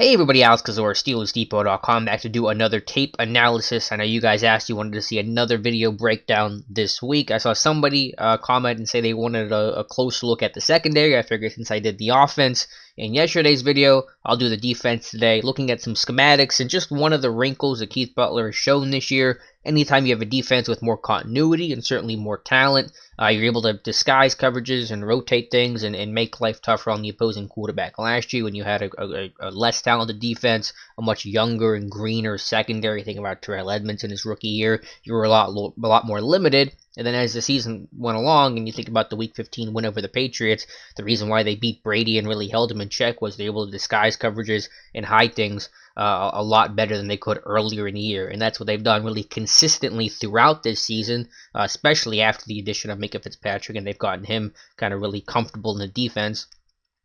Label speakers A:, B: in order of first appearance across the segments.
A: Hey everybody, Alex Kozora, SteelersDepot.com, back to do another tape analysis. I know you guys asked you wanted to see another video breakdown this week. I saw somebody comment and say they wanted a close look at the secondary. I figured since I did the offense in yesterday's video, I'll do the defense today, looking at some schematics and just one of the wrinkles that Keith Butler has shown this year. Anytime you have a defense with more continuity and certainly more talent, you're able to disguise coverages and rotate things and make life tougher on the opposing quarterback. Last year, when you had a less talented defense, a much younger and greener secondary, think about Terrell Edmonds in his rookie year, you were a lot more limited. And then as the season went along, and you think about the Week 15 win over the Patriots, the reason why they beat Brady and really held him in check was they were able to disguise coverages and hide things a lot better than they could earlier in the year. And that's what they've done really consistently throughout this season, especially after the addition of Minka Fitzpatrick, and they've gotten him kind of really comfortable in the defense.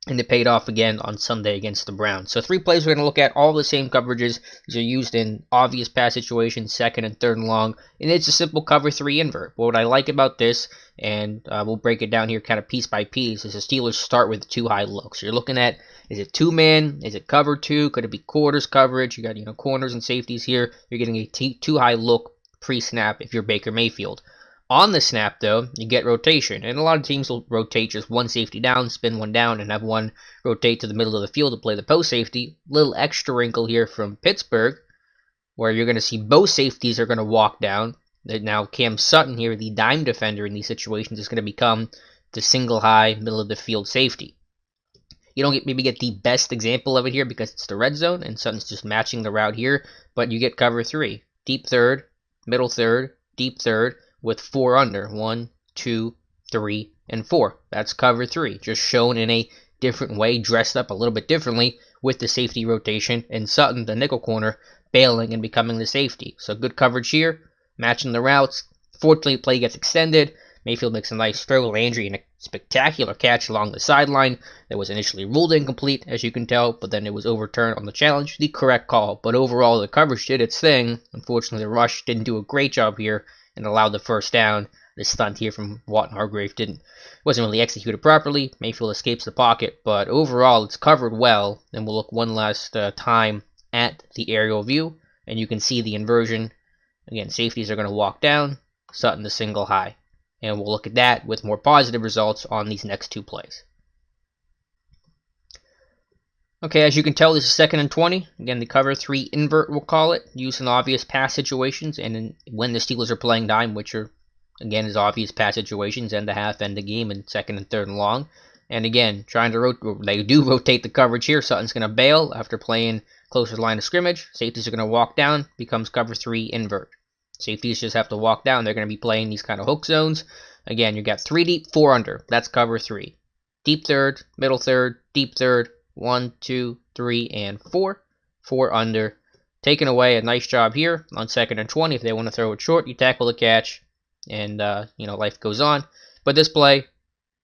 A: And it paid off again on Sunday against the Browns. So 3 plays we're going to look at, all the same coverages. These are used in obvious pass situations, second and third and long. And it's a simple cover 3 invert. But what I like about this, and we'll break it down here kind of piece by piece, is the Steelers start with 2 high looks. You're looking at, is it 2-man? Is it cover 2? Could it be quarters coverage? You got corners and safeties here. You're getting a 2 high look pre-snap if you're Baker Mayfield. On the snap, though, you get rotation, and a lot of teams will rotate just one safety down, spin one down, and have one rotate to the middle of the field to play the post safety. Little extra wrinkle here from Pittsburgh, where you're going to see both safeties are going to walk down. Now, Cam Sutton here, the dime defender in these situations, is going to become the single high, middle of the field safety. You don't maybe get the best example of it here because it's the red zone, and Sutton's just matching the route here, but you get cover 3. Deep third, middle third, deep third, with 4 under. 1, 2, 3, and 4. That's cover 3, just shown in a different way, dressed up a little bit differently with the safety rotation, and Sutton, the nickel corner, bailing and becoming the safety. So good coverage here, matching the routes. Fortunately, play gets extended. Mayfield makes a nice throw. Landry in a spectacular catch along the sideline that was initially ruled incomplete, as you can tell, but then it was overturned on the challenge. The correct call, but overall the coverage did its thing. Unfortunately, the rush didn't do a great job here and allowed the first down. The stunt here from Watt and Hargrave wasn't really executed properly. Mayfield escapes the pocket, but overall it's covered well. And we'll look one last time at the aerial view, and you can see the inversion. Again, safeties are going to walk down, Sutton the single high. And we'll look at that with more positive results on these next 2 plays. Okay, as you can tell, this is 2nd and 20. Again, the cover 3 invert, we'll call it, used in obvious pass situations, and when the Steelers are playing dime, which are, again, is obvious pass situations, end the half, end the game, and 2nd and 3rd and long. And again, they do rotate the coverage here. Sutton's going to bail after playing closer line of scrimmage. Safeties are going to walk down, becomes cover 3 invert. Safeties just have to walk down. They're going to be playing these kind of hook zones. Again, you got 3 deep, 4 under. That's cover 3. Deep third, middle third, deep third, 1, 2, 3, and 4. 4 under. Taken away. A nice job here on 2nd and 20. If they want to throw it short, you tackle the catch, and life goes on. But this play,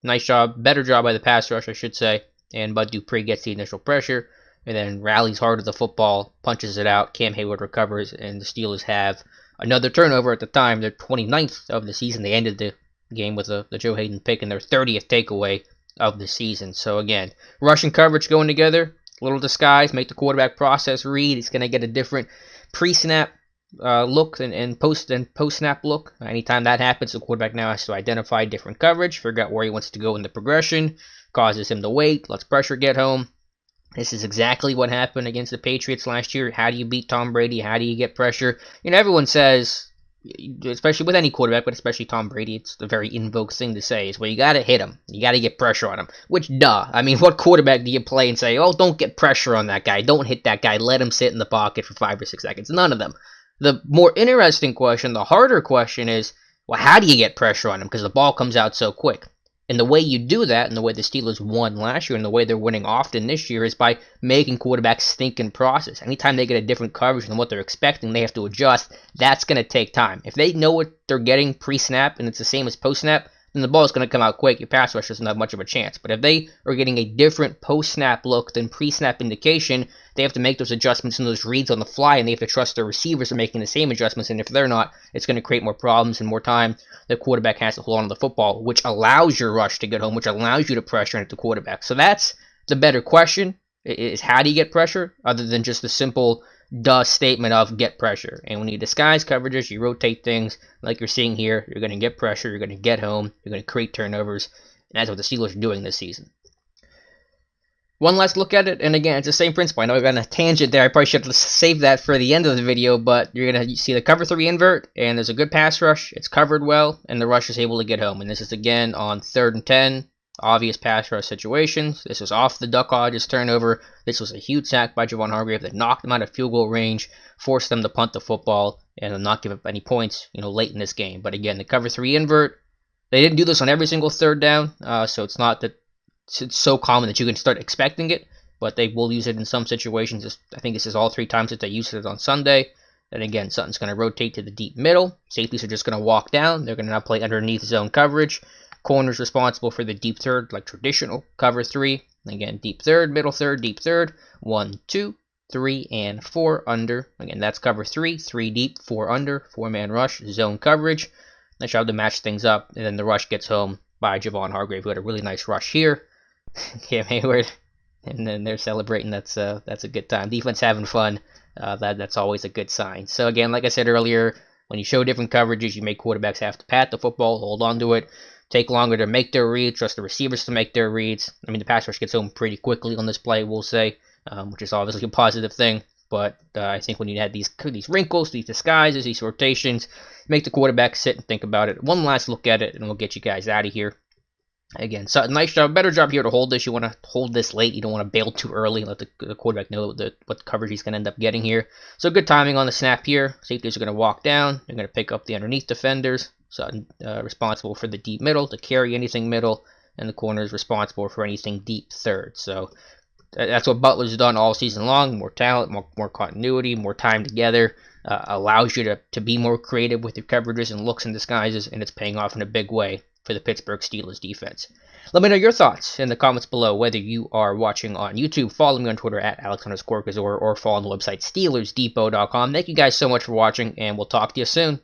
A: nice job, better job by the pass rush, I should say. And Bud Dupree gets the initial pressure, and then rallies hard to the football, punches it out. Cam Hayward recovers, and the Steelers have another turnover. At the time, their 29th of the season. They ended the game with the Joe Hayden pick and their 30th takeaway of the season. So again, rush and coverage going together, little disguise, make the quarterback process read. He's going to get a different pre-snap look and post-snap look. Anytime that happens, the quarterback now has to identify different coverage, figure out where he wants to go in the progression, causes him to wait, lets pressure get home. This is exactly what happened against the Patriots last year. How do you beat Tom Brady? How do you get pressure? Everyone says, especially with any quarterback, but especially Tom Brady, it's the very invoked thing to say, is, well, you got to hit him. You got to get pressure on him. Which, duh. I mean, what quarterback do you play and say, oh, don't get pressure on that guy. Don't hit that guy. Let him sit in the pocket for 5 or 6 seconds. None of them. The more interesting question, the harder question is, well, how do you get pressure on him? Because the ball comes out so quick. And the way you do that, and the way the Steelers won last year, and the way they're winning often this year, is by making quarterbacks think and process. Anytime they get a different coverage than what they're expecting, they have to adjust. That's going to take time. If they know what they're getting pre-snap, and it's the same as post-snap, then the ball is going to come out quick. Your pass rush doesn't have much of a chance. But if they are getting a different post-snap look than pre-snap indication, they have to make those adjustments and those reads on the fly, and they have to trust their receivers are making the same adjustments. And if they're not, it's going to create more problems and more time the quarterback has to hold on to the football, which allows your rush to get home, which allows you to pressure at the quarterback. So that's the better question. is how do you get pressure, other than just the simple duh statement of get pressure. And when you disguise coverages, you rotate things like you're seeing here. You're going to get pressure, you're going to get home, you're going to create turnovers, and that's what the Steelers are doing this season. One last look at it, and again, it's the same principle. I know I got on a tangent there. I probably should have saved that for the end of the video, but you're going to see the cover 3 invert, and there's a good pass rush. It's covered well, and the rush is able to get home. And this is, again, on 3rd and 10, obvious pass rush situations. This was off the Duck Hodges turnover. This was a huge sack by Javon Hargrave that knocked them out of field goal range, forced them to punt the football, and not give up any points, late in this game. But again, the cover 3 invert, they didn't do this on every single 3rd down, so it's not that it's so common that you can start expecting it, but they will use it in some situations. I think this is all 3 times that they used it on Sunday. And again, Sutton's going to rotate to the deep middle. Safeties are just going to walk down. They're going to now play underneath zone coverage. Corner's responsible for the deep third, like traditional cover 3. Again, deep third, middle third, deep third. 1, 2, 3, and 4 under. Again, that's cover 3. 3 deep, 4 under. 4-man rush, zone coverage. They try to match things up, and then the rush gets home by Javon Hargrave, who had a really nice rush here. Cam Hayward, and then they're celebrating. That's a good time. Defense having fun. That's always a good sign. So again, like I said earlier, when you show different coverages, you make quarterbacks have to pat the football, hold on to it, take longer to make their reads, trust the receivers to make their reads. I mean, the pass rush gets home pretty quickly on this play, we'll say, which is obviously a positive thing. But I think when you add these wrinkles, these disguises, these rotations, make the quarterback sit and think about it. One last look at it, and we'll get you guys out of here. Again, so nice job, better job here to hold this. You want to hold this late. You don't want to bail too early. Let the quarterback know what coverage he's going to end up getting here. So good timing on the snap here. Safeties are going to walk down. They're going to pick up the underneath defenders. Sutton responsible for the deep middle to carry anything middle, and the corner is responsible for anything deep third. So that's what Butler's done all season long. More talent, more continuity, more time together. Allows you to be more creative with your coverages and looks and disguises, and it's paying off in a big way for the Pittsburgh Steelers defense. Let me know your thoughts in the comments below, whether you are watching on YouTube. Follow me on Twitter at Alex_Kozora, or follow on the website SteelersDepot.com. Thank you guys so much for watching, and we'll talk to you soon.